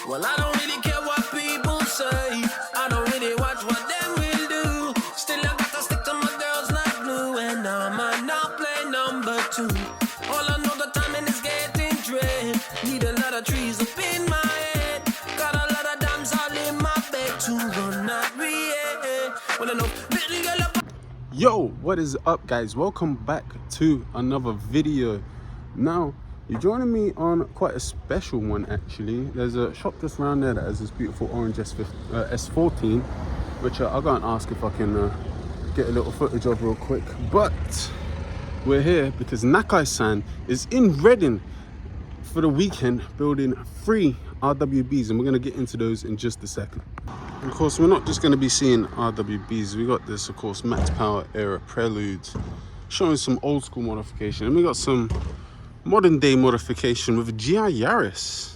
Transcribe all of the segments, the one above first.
Well, I don't really care what people say. I don't really watch what them will do. Still, I gotta stick to my girls like glue. And I might not play number two. All I know, the timing is getting dread. Need a lot of trees up in my head. Got a lot of dams all in my bed to run that real. Well, I know, little girl up. Yo, what is up, guys? Welcome back to another video. Now you're joining me on quite a special one, actually. There's a shop just around there that has this beautiful orange S14, which I'll go and ask if I can get a little footage of real quick. But we're here because Nakai-San is in Reading for the weekend building 3 RWBs, and we're going to get into those in just a second. Of course, we're not just going to be seeing RWBs. We got this, of course, Max Power era Preludes, showing some old school modification, and we got some modern day modification with a GI Yaris.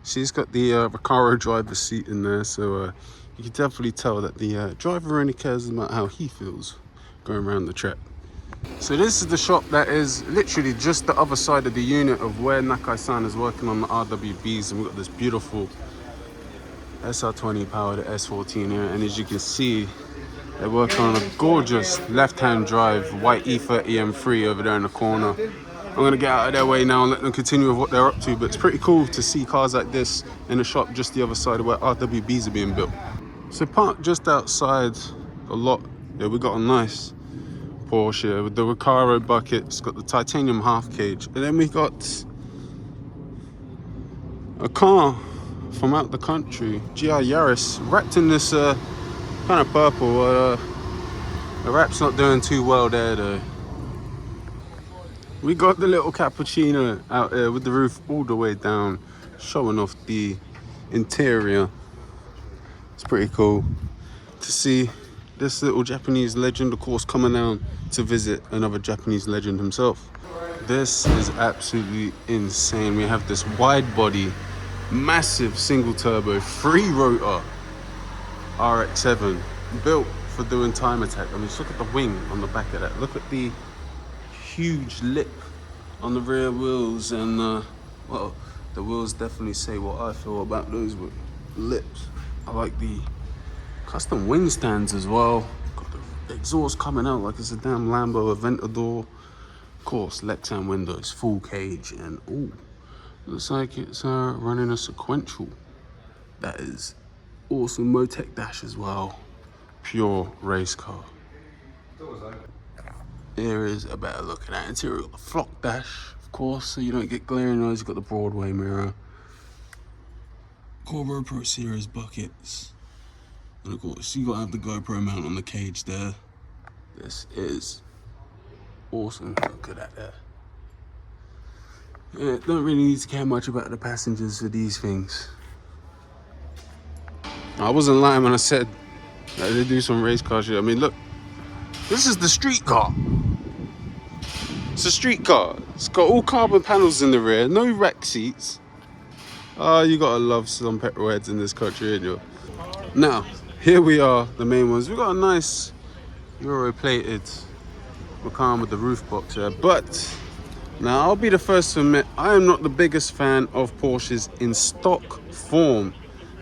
She's got the Recaro driver seat in there, so you can definitely tell that the driver only cares about how he feels going around the track. So this is the shop that is literally just the other side of the unit of where Nakai-San is working on the RWBs, and we've got this beautiful SR20 powered S14 here, and as you can see, they're working on a gorgeous left-hand drive white E30 M3 over there in the corner. I'm gonna get out of their way now and let them continue with what they're up to, but it's pretty cool to see cars like this in a shop just the other side of where RWBs are being built. So parked just outside the lot, yeah, we got a nice Porsche with the Recaro bucket. It's got the titanium half cage, and then we got a car from out the country, GI Yaris, wrapped in this kind of purple. The wrap's not doing too well there though. We got the little cappuccino out there with the roof all the way down, showing off the interior. It's pretty cool to see this little Japanese legend, of course, coming down to visit another Japanese legend himself. This is absolutely insane. We have this wide body, massive single turbo, 3 rotor RX-7 built for doing time attack. I mean, just look at the wing on the back of that. Look at the huge lip on the rear wheels, and well, the wheels definitely say what I feel about those lips. I like the custom wing stands as well. Got the exhaust coming out like it's a damn Lambo Aventador. Of course, Lexan windows, full cage, and ooh, looks like it's running a sequential. That is awesome. Motec dash as well. Pure race car. Here is a better look at that interior. Got the flock dash, of course, so you don't get glaring noise. You've got the Broadway mirror. Corvo Pro Series buckets. And of course, you gotta have the GoPro mount on the cage there. This is awesome. Look at that there. Yeah, don't really need to care much about the passengers for these things. I wasn't lying when I said that they do some race car shit. I mean, look, this is the street car. It's a street car. It's got all carbon panels in the rear, no rack seats. Oh, you gotta love some petrol heads in this country, ain't you? Now, here we are, the main ones. We've got a nice Euro-plated Macan with the roof box here, but now I'll be the first to admit, I am not the biggest fan of Porsches in stock form.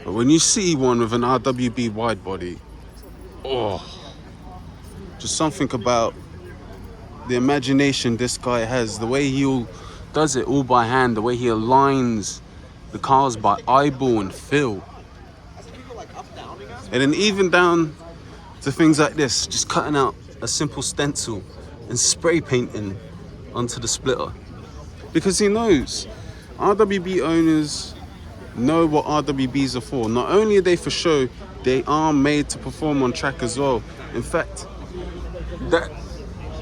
But when you see one with an RWB wide body, oh, just something about the imagination this guy has, the way he does it all by hand, the way he aligns the cars by eyeball and feel. And then even down to things like this, just cutting out a simple stencil and spray painting onto the splitter. Because he knows, RWB owners know what RWBs are for. Not only are they for show, they are made to perform on track as well. In fact, that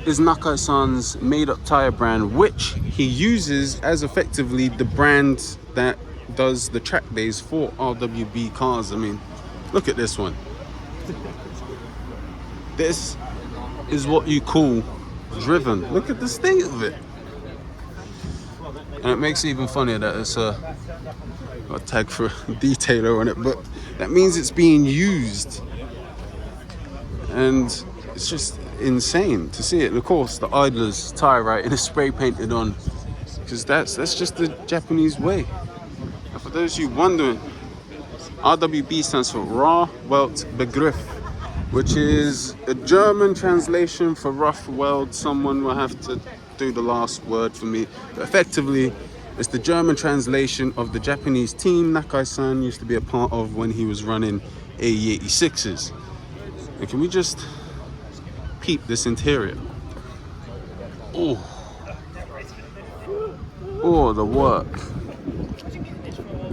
is Nakai-san's made-up tire brand, which he uses as effectively the brand that does the track days for RWB cars. I mean, look at this one. This is what you call driven. Look at the state of it. And it makes it even funnier that it's got a tag for a detailer on it, but that means it's being used. And it's just insane to see it. And of course, the idler's tire right and it's spray painted on, because that's just the Japanese way. those of you wondering, RWB stands for Rauh, Welt, Begriff, which is a German translation for rough weld. Someone will have to do the last word for me. But effectively, it's the German translation of the Japanese team Nakai-San used to be a part of when he was running AE86s. And can we just peep this interior? Oh, oh, the work.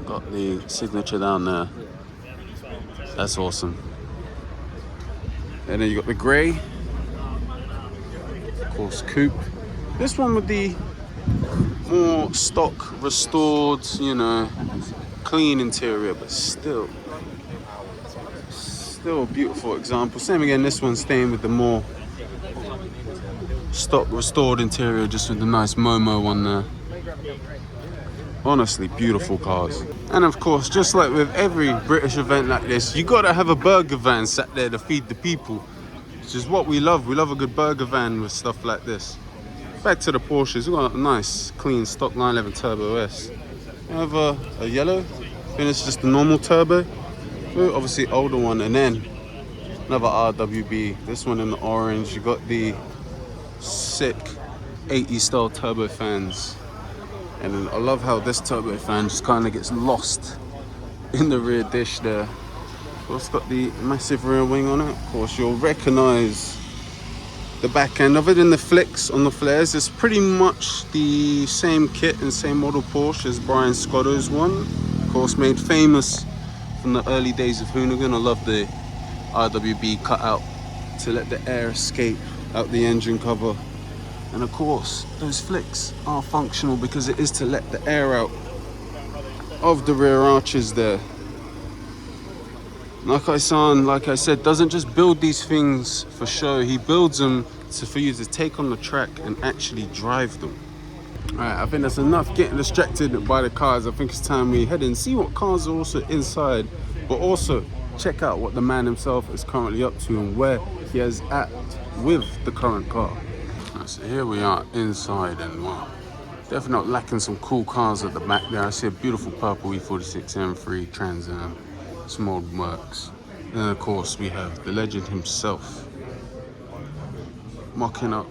Got the signature down there. That's awesome. And then you got the grey, of course, coupe. This one with the more stock, restored, you know, clean interior, but still a beautiful example. Same again, this one staying with the more stock, restored interior, just with the nice Momo one there. Honestly, beautiful cars. And of course, just like with every British event like this, you gotta have a burger van sat there to feed the people, which is what we love. We love a good burger van with stuff like this. Back to the Porsches, we've got a nice, clean stock 911 Turbo S. We have a yellow, I think it's just the normal turbo. Obviously older one, and then another RWB. This one in the orange. You got the sick 80s style turbo fans. And I love how this turbo fan just kind of gets lost in the rear dish there. Of course, got the massive rear wing on it. Of course, you'll recognize the back end of it in the flicks on the flares. It's pretty much the same kit and same model Porsche as Brian Scotto's one. Of course, made famous from the early days of Hoonigan. I love the RWB cutout to let the air escape out the engine cover. And of course, those flicks are functional because it is to let the air out of the rear arches there. Nakai-San, like I said, doesn't just build these things for show. He builds them for you to take on the track and actually drive them. Alright, I think that's enough getting distracted by the cars. I think it's time we head and see what cars are also inside, but also check out what the man himself is currently up to and where he is at with the current car. So here we are inside, and wow, definitely not lacking some cool cars at the back there. I see a beautiful purple E46 M3 Trans Am, small works. And of course we have the legend himself mocking up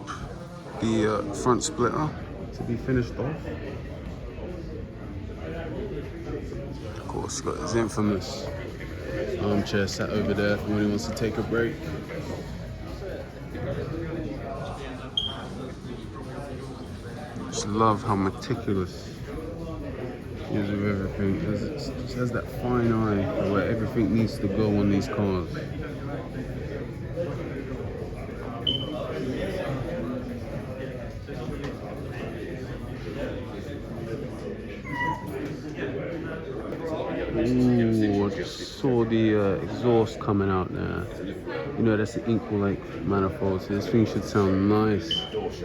the front splitter to be finished off. Of course, got his infamous armchair sat over there for when he wants to take a break. Just love how meticulous he is with everything. It just has that fine eye for where everything needs to go on these cars. Ooh, I just saw the exhaust coming out there. You know, that's the Incolake manifold, so this thing should sound nice,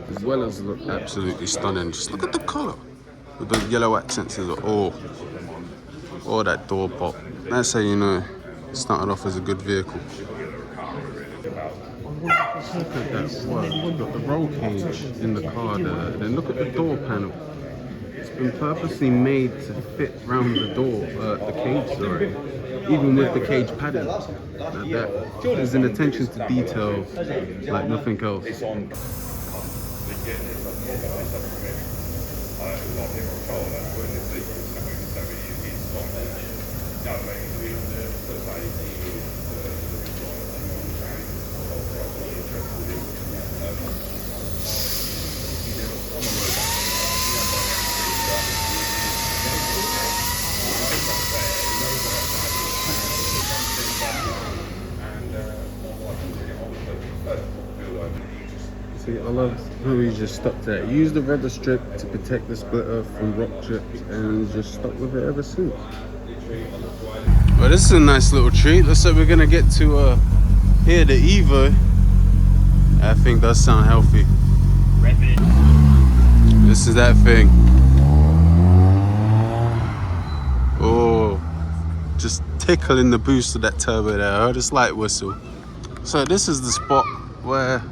as well as look absolutely stunning. Just look at the colour, with the yellow accents as well. Oh, that door pop. That's how you know it started off as a good vehicle. Look at that work. You've got the roll cage in the car there, then look at the door panel. It's been purposely made to fit round the door, the cage, sorry. Even with the cage padding. That is an attention to detail like nothing else. See, I love how he just stuck to that. He used the rubber strip to protect the splitter from rock chips and just stuck with it ever since. Well, this is a nice little treat. Looks like we're gonna get to hear the Evo. I think does sound healthy. This is that thing. Oh, just tickling the boost of that turbo there. I heard a slight whistle. So this is the spot where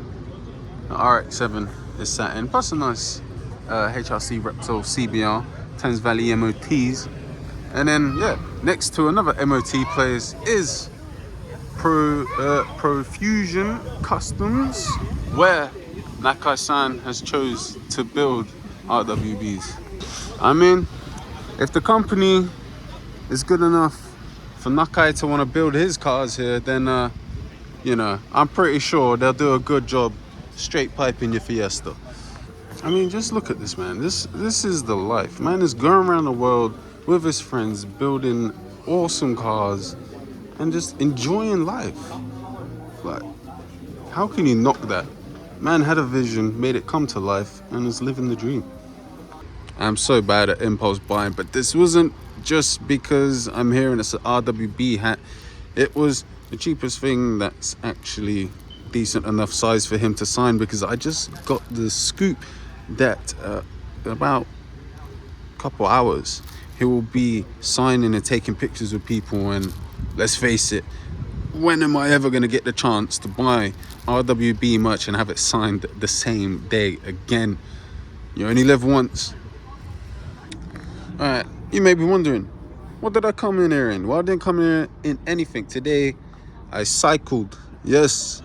the RX-7 is sat in, plus a nice HRC Repsol CBR, Thames Valley MOTs. And then, yeah, next to another MOT place is Profusion Customs, where Nakai-San has chose to build RWBs. I mean, if the company is good enough for Nakai to want to build his cars here, then you know, I'm pretty sure they'll do a good job straight piping your Fiesta. I mean, just look at this, man. This is the life. Man is going around the world with his friends, building awesome cars and just enjoying life. Like, how can you knock that? Man had a vision, made it come to life, and is living the dream. I'm so bad at impulse buying, but this wasn't just because I'm hearing it's an RWB hat. It was the cheapest thing that's actually decent enough size for him to sign, because I just got the scoop that in about a couple hours he will be signing and taking pictures with people. And let's face it, when am I ever going to get the chance to buy RWB merch and have it signed the same day again? You only live once. Alright, you may be wondering, what did I come in here in? Well, I didn't come in anything. Today, I cycled. Yes,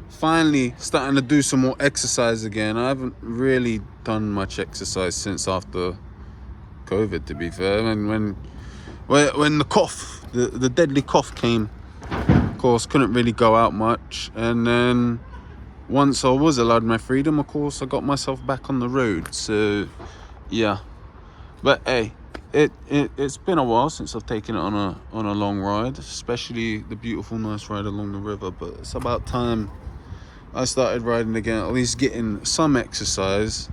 finally starting to do some more exercise again. I haven't really done much exercise since after COVID, to be fair. And when the cough, the deadly cough came, of course, couldn't really go out much. And then once I was allowed my freedom, of course, I got myself back on the road. So, yeah. But hey, it's been a while since I've taken it on a long ride, especially the beautiful, nice ride along the river. But it's about time I started riding again, at least getting some exercise.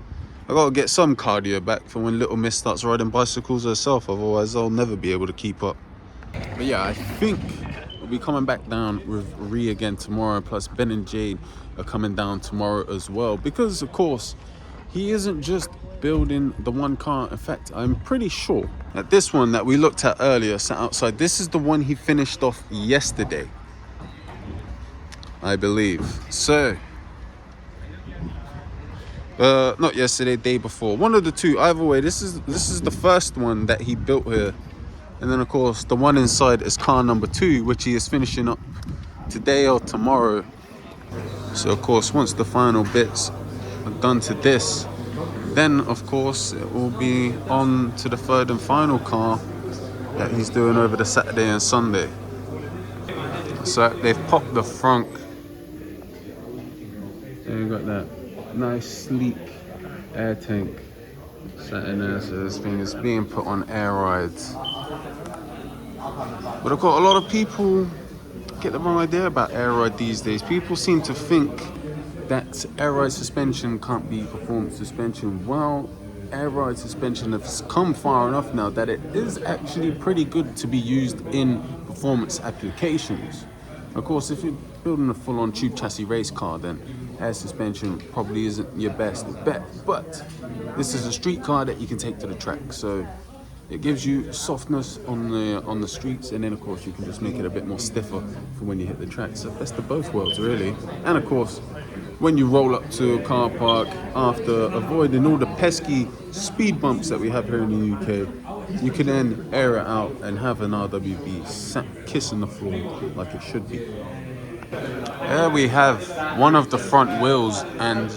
I gotta get some cardio back for when little miss starts riding bicycles herself, otherwise I'll never be able to keep up. But yeah, I think we'll be coming back down with Rauh again tomorrow, plus Ben and Jade are coming down tomorrow as well, because of course he isn't just building the one car. In fact, I'm pretty sure that this one that we looked at earlier, sat outside, this is the one he finished off yesterday, I believe. So not yesterday, day before, one of the two. Either way, this is the first one that he built here. And then of course the one inside is car number 2, which he is finishing up today or tomorrow. So of course, once the final bits are done to this, then of course it will be on to the third and final car that he's doing over the Saturday and Sunday. So they've popped the front. There you got that nice sleek air tank sat in there. So this thing is being put on air rides. But of course, a lot of people get the wrong idea about air ride these days. People seem to think that air ride suspension can't be performance suspension. Well, air ride suspension has come far enough now that it is actually pretty good to be used in performance applications. Of course, if you're building a full-on tube chassis race car, then air suspension probably isn't your best bet. But this is a street car that you can take to the track, so it gives you softness on the streets, and then of course you can just make it a bit more stiffer for when you hit the track. So best of both worlds, really. And of course, when you roll up to a car park after avoiding all the pesky speed bumps that we have here in the UK, you can then air it out and have an RWB sat kissing the floor like it should be. There we have one of the front wheels, and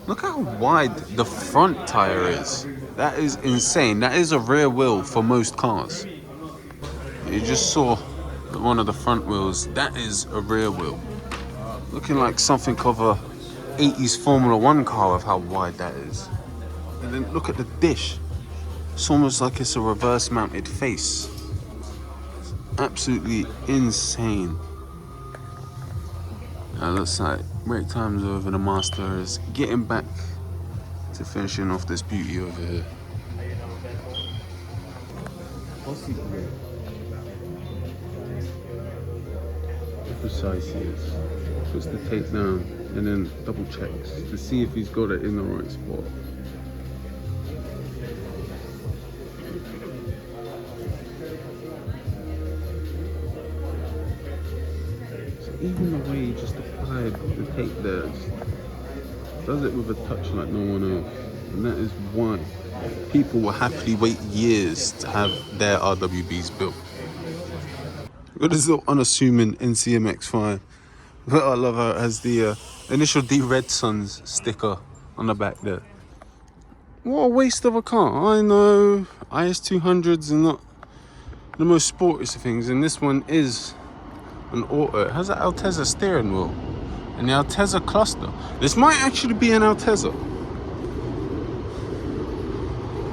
look how wide the front tire is. That is insane. That is a rear wheel for most cars. You just saw one of the front wheels. That is a rear wheel. Looking like something of a 80s Formula 1 car with how wide that is. And then look at the dish. It's almost like it's a reverse mounted face. It's absolutely insane. Now looks like break time's over. The master is getting back to finishing off this beauty over here. What's he doing? How precise he is. Puts the tape down and then double checks to see if he's got it in the right spot. So even the way he just applied the tape there, does it with a touch like no one else. And that is why people will happily wait years to have their RWBs built. Got this little unassuming NCMX5. But I love how it has the initial D Red Suns sticker on the back there. What a waste of a car. I know IS200s are not the most sportiest of things, and this one is an auto. It has an Altezza steering wheel and the Altezza cluster. This might actually be an Altezza.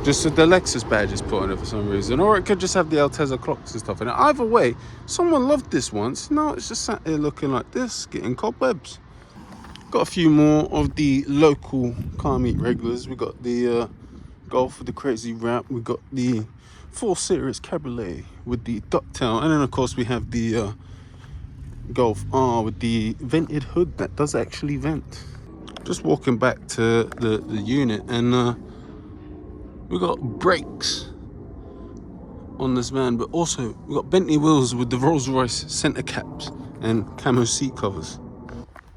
Just so the Lexus badge is put on it for some reason. Or it could just have the Altezza clocks and stuff in it. Either way, someone loved this once. Now it's just sat here looking like this, getting cobwebs. Got a few more of the local car meet regulars. We got the Golf with the crazy wrap. We got the 4 Series Cabriolet with the ducktail. And then of course we have the Golf R with the vented hood that does actually vent. Just walking back to the unit, and we got brakes on this van, but also we got Bentley wheels with the Rolls-Royce center caps and camo seat covers.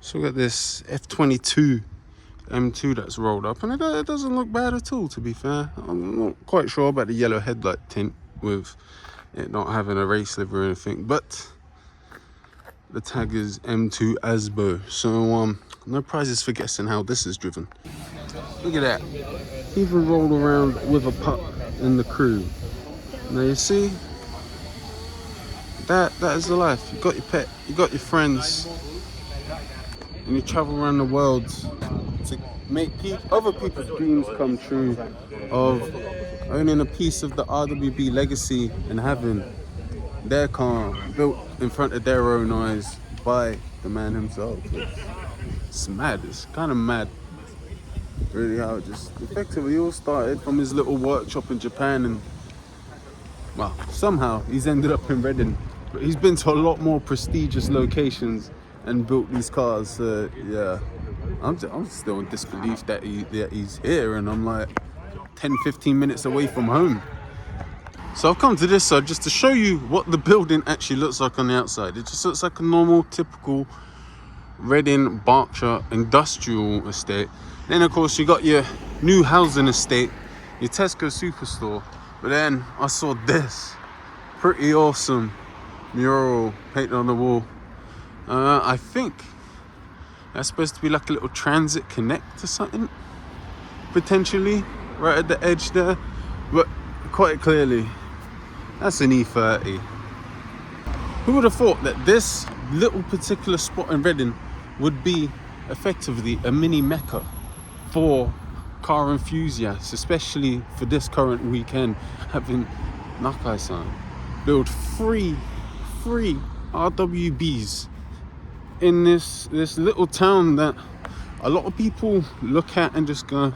So we got this F22 M2 that's rolled up, and it doesn't look bad at all, to be fair. I'm not quite sure about the yellow headlight tint with it not having a race liver or anything, but the tag is M2 Asbo, so no prizes for guessing how this is driven. Look at that. Even rolled around with a pup in the crew. Now you see, that is the life. You got your pet, you got your friends, and you travel around the world to make other people's dreams come true of owning a piece of the RWB legacy and having their car built in front of their own eyes by the man himself. It's mad. It's kind of mad, really, how it just effectively all started from his little workshop in Japan, and well, somehow he's ended up in Reading, but he's been to a lot more prestigious locations and built these cars. Yeah, I'm still in disbelief that he's here, and I'm like 10-15 minutes away from home. So I've come to this side just to show you what the building actually looks like on the outside. It just looks like a normal, typical Reading, Berkshire industrial estate. Then of course you got your new housing estate, your Tesco superstore. But then I saw this pretty awesome mural painted on the wall. I think that's supposed to be like a little transit connect or something, potentially, right at the edge there. But quite clearly, that's an E30. Who would have thought that this little particular spot in Reading would be effectively a mini mecca for car enthusiasts, especially for this current weekend, having Nakai-San build free RWBs in this little town that a lot of people look at and just go,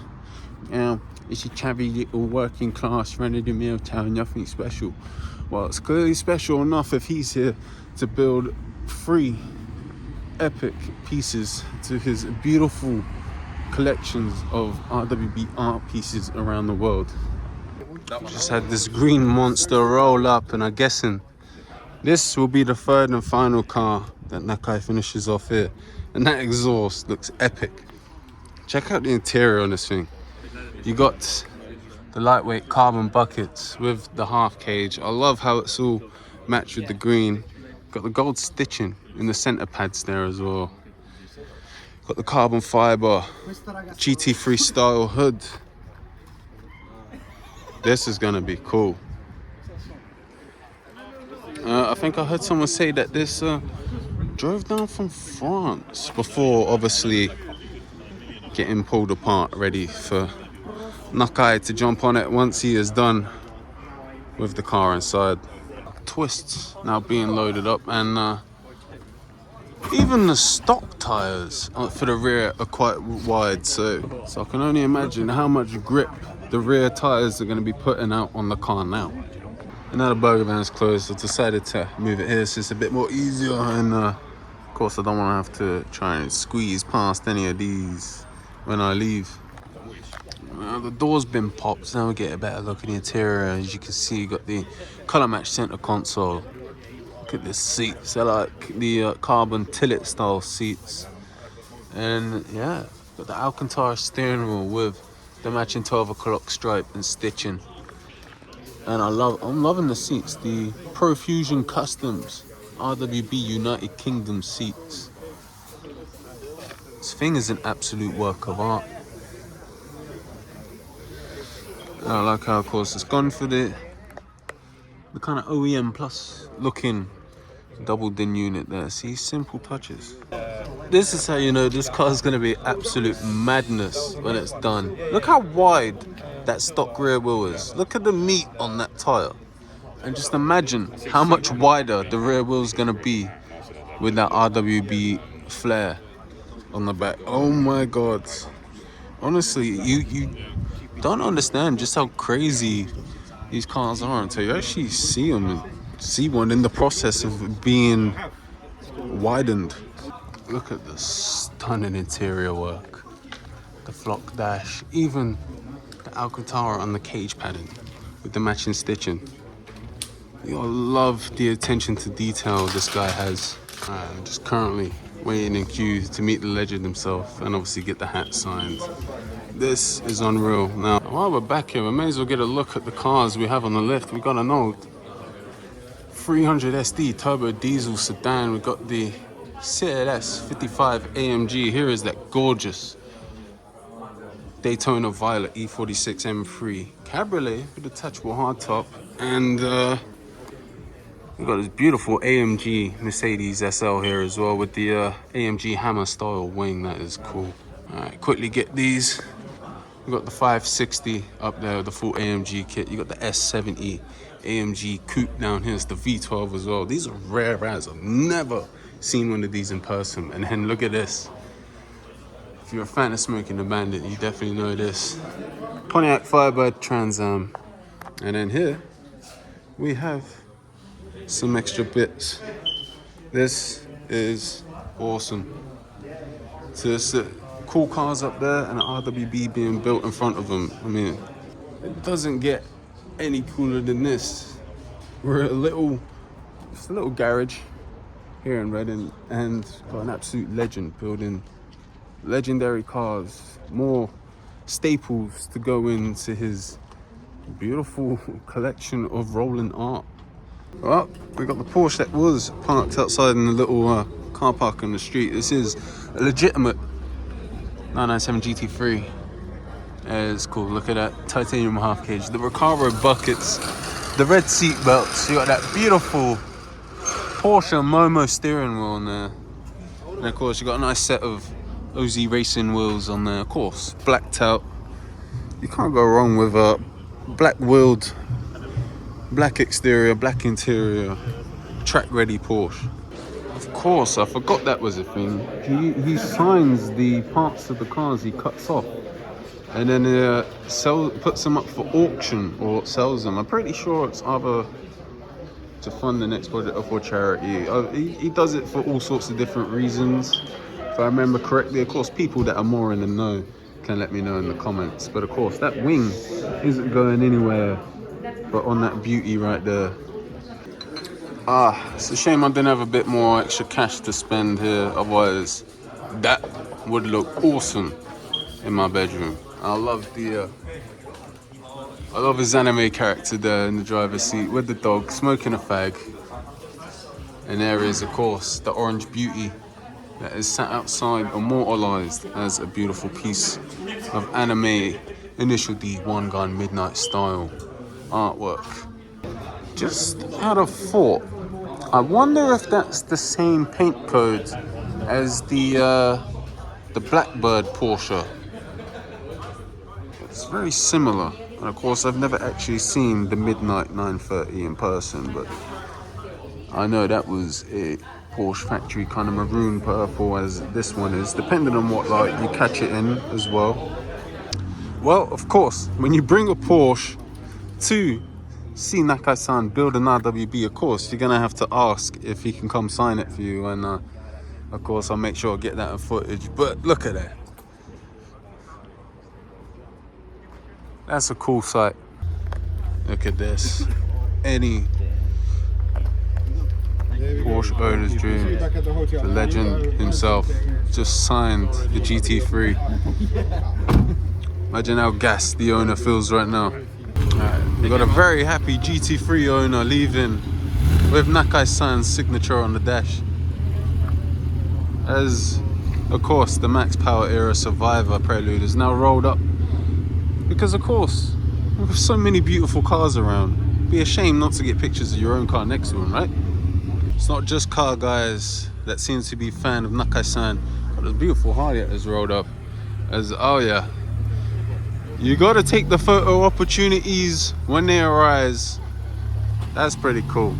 yeah, it's a chavvy little working class run-of-the-mill town, nothing special. Well, it's clearly special enough if he's here to build 3 epic pieces to his beautiful collections of RWB art pieces around the world. Just had this green monster roll up, and I'm guessing this will be the 3rd and final car that Nakai finishes off here. And that exhaust looks epic. Check out the interior on this thing. You got the lightweight carbon buckets with the half cage. I love how it's all matched with the green. Got the gold stitching in the center pads there as well. Got the carbon fiber GT3 style hood. This is gonna be cool. I think I heard someone say that this drove down from France before obviously getting pulled apart, ready for Nakai to jump on it once he is done with the car inside. Twists now being loaded up, and even the stock tires for the rear are quite wide, so I can only imagine how much grip the rear tires are going to be putting out on the car now. And now the burger van is closed, so I decided to move it here so it's a bit more easier, and of course I don't want to have to try and squeeze past any of these when I leave. The door's been popped, so now we get a better look at the interior. As you can see, you got the colour match center console. Look at this seats, they're like the carbon tillet style seats. And yeah, got the Alcantara steering wheel with the matching 12 o'clock stripe and stitching. And I'm loving the seats, the Profusion Customs RWB United Kingdom seats. This thing is an absolute work of art. I like how, of course, it's gone for the kind of OEM plus looking double din unit there. See, simple touches. This is how you know this car is going to be absolute madness when it's done. Look how wide that stock rear wheel is. Look at the meat on that tyre. And just imagine how much wider the rear wheel is going to be with that RWB flare on the back. Oh my God. Honestly, you don't understand just how crazy these cars are until you actually see them and see one in the process of being widened. Look at the stunning interior work, the flock dash, even the Alcantara on the cage padding with the matching stitching. I love the attention to detail this guy has. I'm just currently waiting in queue to meet the legend himself and obviously get the hat signed. This is unreal. Now, while we're back here, we may as well get a look at the cars we have on the left. We got an old 300 SD turbo diesel sedan. We got the CLS 55 AMG. Here is that gorgeous Daytona Violet E46 M3 Cabriolet with detachable hardtop, and we got this beautiful AMG Mercedes SL here as well with the AMG Hammer style wing. That is cool. All right, quickly get these. We got the 560 up there with the full AMG kit. You got the S70 AMG Coupe down here. It's the V12 as well. These are rare as. I've never seen one of these in person. And then look at this. If you're a fan of Smoking the Bandit, you definitely know this. Pontiac Firebird Trans Am. And then here we have some extra bits. This is awesome. So it's cool cars up there and an RWB being built in front of them. I mean, it doesn't get any cooler than this. We're just a little garage here in Reading, and got an absolute legend building legendary cars, more staples to go into his beautiful collection of rolling art. Well, we got the Porsche that was parked outside in the little car park on the street. This is a legitimate 997 GT3. It's cool. Look at that titanium half cage, the Recaro buckets, the red seat belts. You got that beautiful Porsche Momo steering wheel on there, and of course you got a nice set of OZ racing wheels on there. Of course, blacked out. You can't go wrong with a black wheeled, black exterior, black interior, track ready Porsche. Of course, I forgot that was a thing. He signs the parts of the cars he cuts off, and then puts them up for auction or sells them. I'm pretty sure it's either to fund the next project or for charity. He does it for all sorts of different reasons, if I remember correctly. Of course, people that are more in the know can let me know in the comments. But of course, that wing isn't going anywhere but on that beauty right there. It's a shame I didn't have a bit more extra cash to spend here, otherwise that would look awesome in my bedroom. I love his anime character there in the driver's seat with the dog smoking a fag. And there is, of course, the orange beauty that is sat outside, immortalized as a beautiful piece of anime initial D one gun midnight style artwork. Just out of thought, I wonder if that's the same paint code as the Blackbird Porsche. It's very similar. And of course, I've never actually seen the Midnight 930 in person, but I know that was a Porsche factory kind of maroon purple as this one is, depending on what light you catch it in as well. Well, of course, when you bring a Porsche to see Nakai-San build an RWB, of course, you're gonna have to ask if he can come sign it for you, and of course, I'll make sure I get that in footage. But look at that. That's a cool sight. Look at this. Any Porsche owner's dream. The legend himself just signed the GT3. Imagine how gassed the owner feels right now. We got a very happy GT3 owner leaving with Nakai-San's signature on the dash. As, of course, the Max Power era Survivor Prelude is now rolled up. Because, of course, with so many beautiful cars around, it'd be a shame not to get pictures of your own car next to them, right? It's not just car guys that seem to be fan of Nakai-San, but there's beautiful Harley that is rolled up. As, oh yeah, you gotta take the photo opportunities when they arise. That's pretty cool.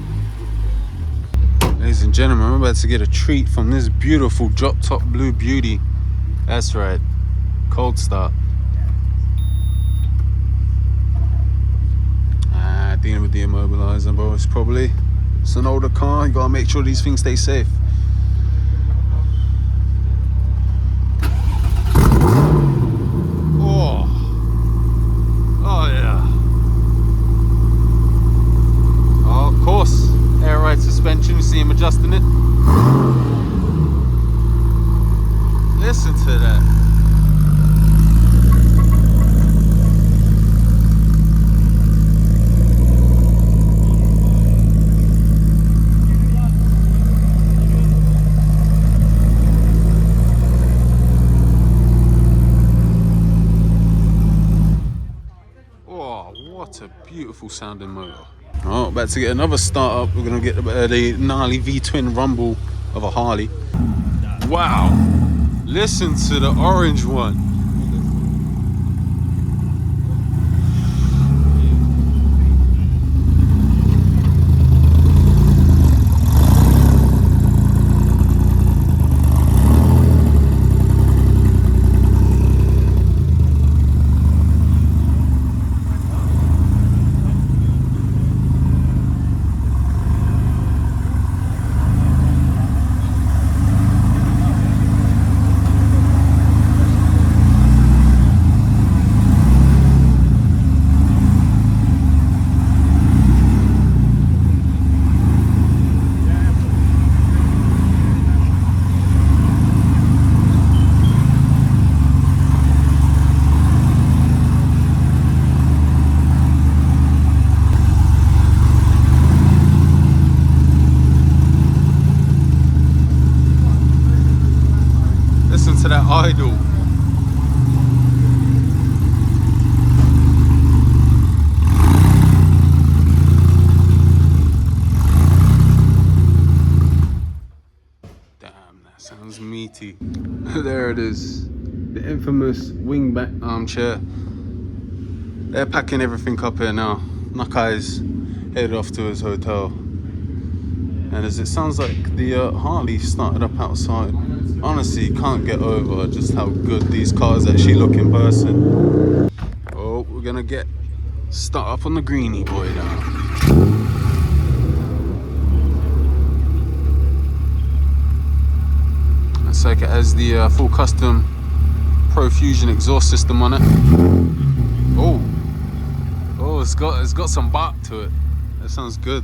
Ladies and gentlemen, we're about to get a treat from this beautiful drop top blue beauty. That's right, cold start. Dealing with the immobilizer, bro. It's an older car, you gotta make sure these things stay safe. Oh yeah. Oh, of course, air ride suspension, you see him adjusting it. Listen to that. What a beautiful sounding motor. Oh, about to get another start up. We're gonna get the gnarly V-twin rumble of a Harley. Wow, listen to the orange one. To that idol. Damn, that sounds meaty. There it is, the infamous wingback armchair. They're packing everything up here now. Nakai's headed off to his hotel. And as it sounds like the Harley started up outside. Honestly, can't get over just how good these cars actually look in person. Oh, we're gonna start up on the greenie boy now. Looks like it has the full custom Profusion exhaust system on it. Oh, it's got some bark to it. That sounds good.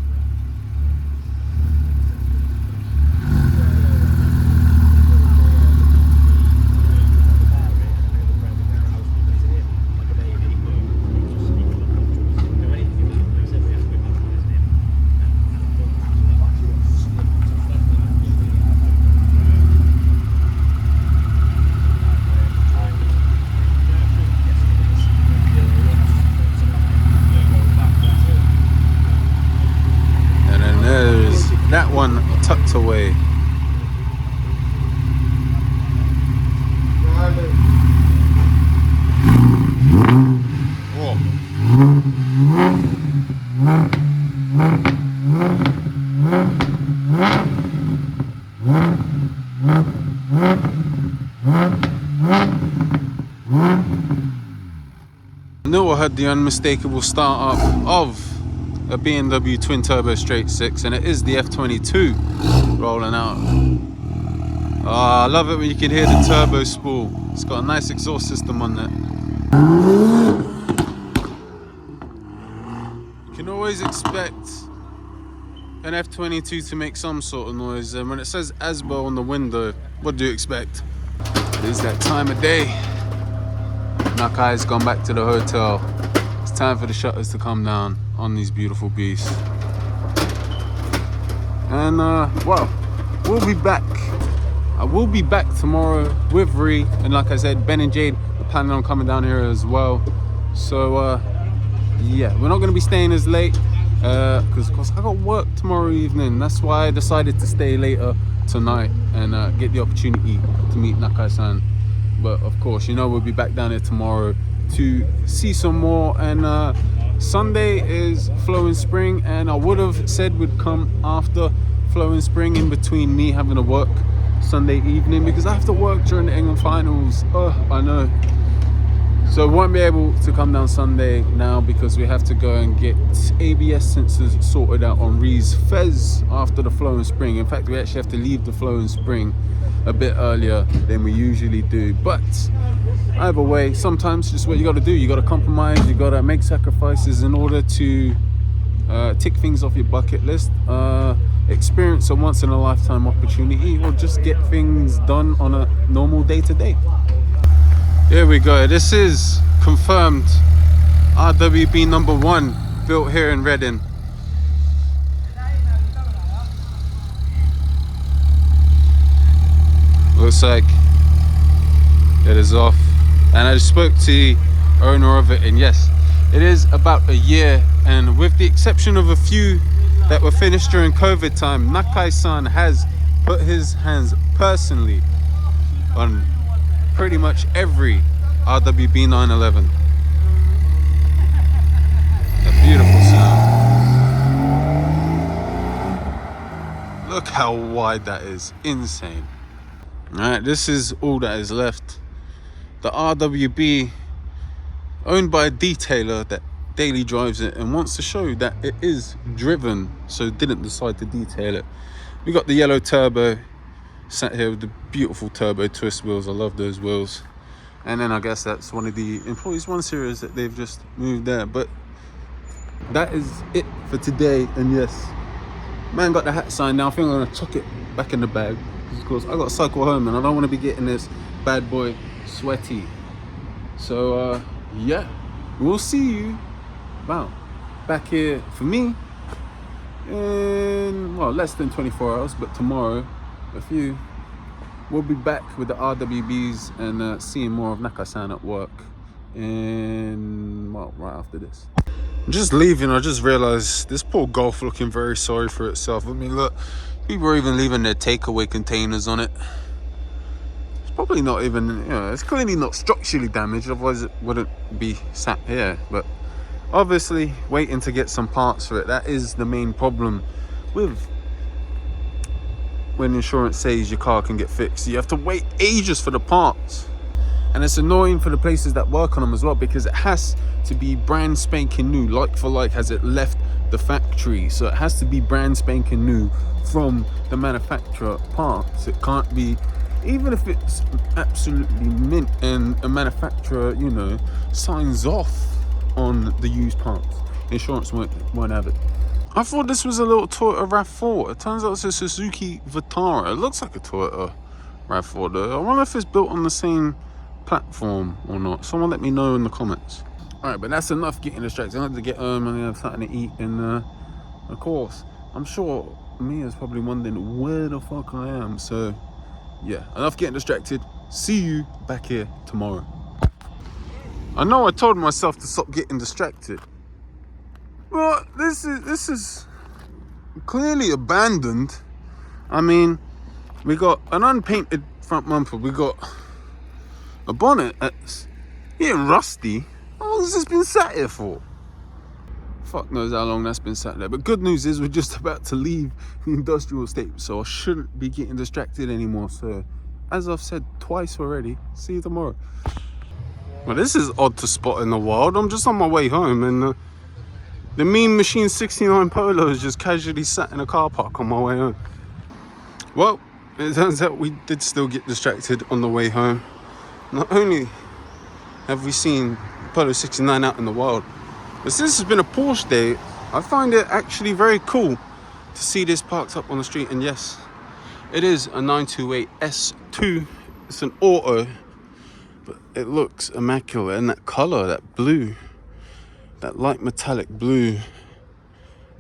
That one tucked away. Oh. I knew I had the unmistakable start up of a BMW twin turbo straight six, and it is the F22 rolling out. I love it when you can hear the turbo spool. It's got a nice exhaust system on there. You can always expect an F22 to make some sort of noise, and when it says ASBO on the window, what do you expect? It is that time of day. Nakai's gone back to the hotel. It's time for the shutters to come down on these beautiful beasts. And well, we'll be back. I will be back tomorrow with Ree, and like I said, Ben and Jade are planning on coming down here as well. So yeah, we're not going to be staying as late because of course I got work tomorrow evening. That's why I decided to stay later tonight and get the opportunity to meet Nakai-San. But of course, you know, we'll be back down here tomorrow to see some more. And Sunday is Flowing Spring, and I would have said we'd come after Flowing Spring, in between me having to work Sunday evening, because I have to work during the England finals. I know. So won't be able to come down Sunday now because we have to go and get ABS sensors sorted out on Ree's Fez after the Flowing Spring. In fact, we actually have to leave the Flowing Spring a bit earlier than we usually do. But either way, sometimes just what you got to do. You got to compromise. You got to make sacrifices in order to tick things off your bucket list. Experience a once-in-a-lifetime opportunity, or just get things done on a normal day-to-day. Here we go. This is confirmed RWB number 1, built here in Reading. Looks like it is off. And I spoke to the owner of it, and yes, it is about a year. And with the exception of a few that were finished during COVID time, Nakai-San has put his hands personally on pretty much every RWB 911. A beautiful sound. Look how wide that is. Insane. Alright, this is all that is left. The RWB, owned by a detailer that daily drives it and wants to show that it is driven, so didn't decide to detail it. We got the yellow turbo, sat here with the beautiful turbo twist wheels. I love those wheels. And then I guess that's one of the Employees 1 series that they've just moved there. But that is it for today. And yes, man got the hat sign now. I think I'm going to chuck it back in the bag, because of course I got to cycle home and I don't want to be getting this bad boy sweaty. So yeah, we'll see you about back here for me in, well, less than 24 hours, but tomorrow we'll be back with the RWBs and seeing more of Nakai-San at work in, well, right after this. Just leaving, I just realized this poor Golf looking very sorry for itself. I mean, look, people are even leaving their takeaway containers on it. It's probably not even, you know, it's clearly not structurally damaged, otherwise it wouldn't be sat here. But obviously waiting to get some parts for it. That is the main problem with when insurance says your car can get fixed. You have to wait ages for the parts, and it's annoying for the places that work on them as well, because it has to be brand spanking new, like for like, as it left the factory. So it has to be brand spanking new from the manufacturer parts. It can't be, even if it's absolutely mint and a manufacturer, you know, signs off on the used parts, insurance won't have it. I thought this was a little Toyota RAV4. It turns out it's a Suzuki Vitara. It looks like a Toyota RAV4 though. I wonder if it's built on the same platform or not. Someone let me know in the comments. Alright, but that's enough getting distracted. I have to get home and have something to eat. And of course, I'm sure Mia's probably wondering where the fuck I am. So yeah, enough getting distracted. See you back here tomorrow. I know I told myself to stop getting distracted. Well, this is clearly abandoned. I mean, we got an unpainted front bumper. We got a bonnet that's getting rusty. How long has this been sat here for? Fuck knows how long that's been sat there. But good news is we're just about to leave the industrial estate, so I shouldn't be getting distracted anymore. So, as I've said twice already, see you tomorrow. Well, this is odd to spot in the wild. I'm just on my way home, and the Mean Machine 69 Polo is just casually sat in a car park on my way home. Well, it turns out we did still get distracted on the way home. Not only have we seen Polo 69 out in the wild, but since it's been a Porsche day, I find it actually very cool to see this parked up on the street. And yes, it is a 928 S2. It's an auto. but it looks immaculate. And that color, that blue, that light metallic blue,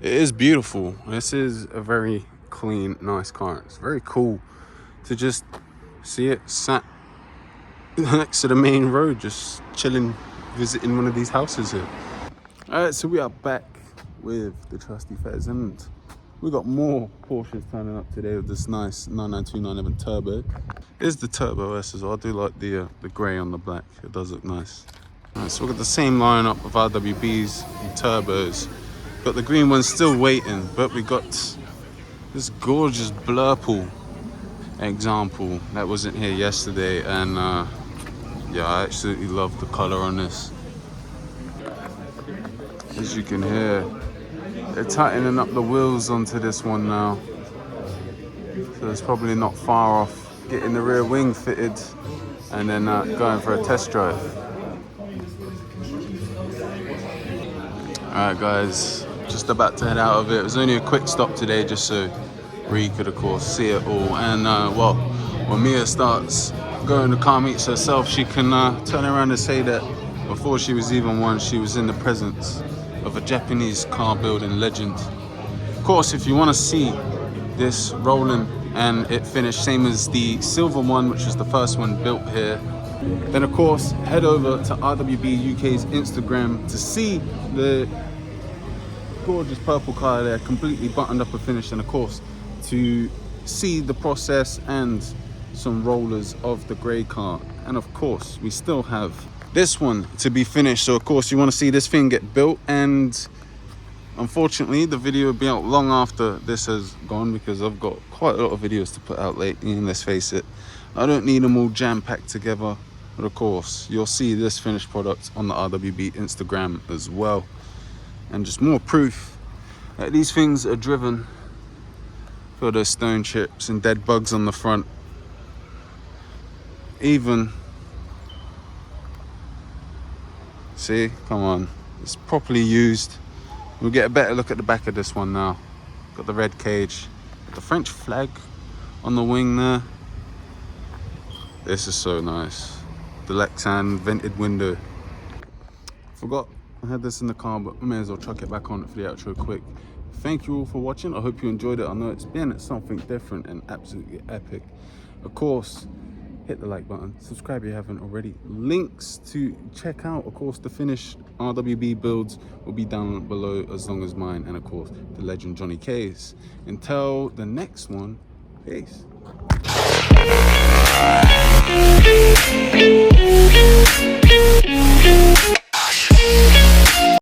it is beautiful. This is a very clean, nice car. It's very cool to just see it sat next to the main road, just chilling, visiting one of these houses here. All right, so we are back with the trusty Fez, and we got more Porsches turning up today with this nice 992 911 Turbo. Here's the Turbo S as well. I do like the grey on the black. It does look nice. All right, so we've got the same lineup of RWBs and Turbos. Got the green one still waiting, but we got this gorgeous Blurple example that wasn't here yesterday, and yeah, I absolutely love the color on this. As you can hear, they're tightening up the wheels onto this one now, so it's probably not far off getting the rear wing fitted and then going for a test drive. Alright guys, just about to head out of it. It was only a quick stop today just so Ree could of course see it all, and well, when Mia starts going to car meets herself, she can turn around and say that before she was even one, she was in the presence of a Japanese car building legend. Of course, if you want to see this rolling and it finished same as the silver one, which was the first one built here, then of course head over to RWB UK's Instagram to see the gorgeous purple car there, completely buttoned up and finished, and of course to see the process and some rollers of the grey car. And of course we still have this one to be finished, so of course you want to see this thing get built, and unfortunately the video will be out long after this has gone because I've got quite a lot of videos to put out lately, and let's face it, I don't need them all jam-packed together. But of course you'll see this finished product on the RWB Instagram as well, and just more proof that these things are driven. Feel those stone chips and dead bugs on the front. Even see, come on, it's properly used. We'll get a better look at the back of this one now. Got the red cage, got the French flag on the wing there. This is so nice. The Lexan vented window. Forgot I had this in the car, but I may as well chuck it back on for the outro quick. Thank you all for watching. I hope you enjoyed it. I know it's been something different and absolutely epic. Of course, hit the like button, subscribe if you haven't already. Links to check out, of course, the finished RWB builds will be down below, as long as mine, and of course the legend Jonny K's. Until the next one, peace.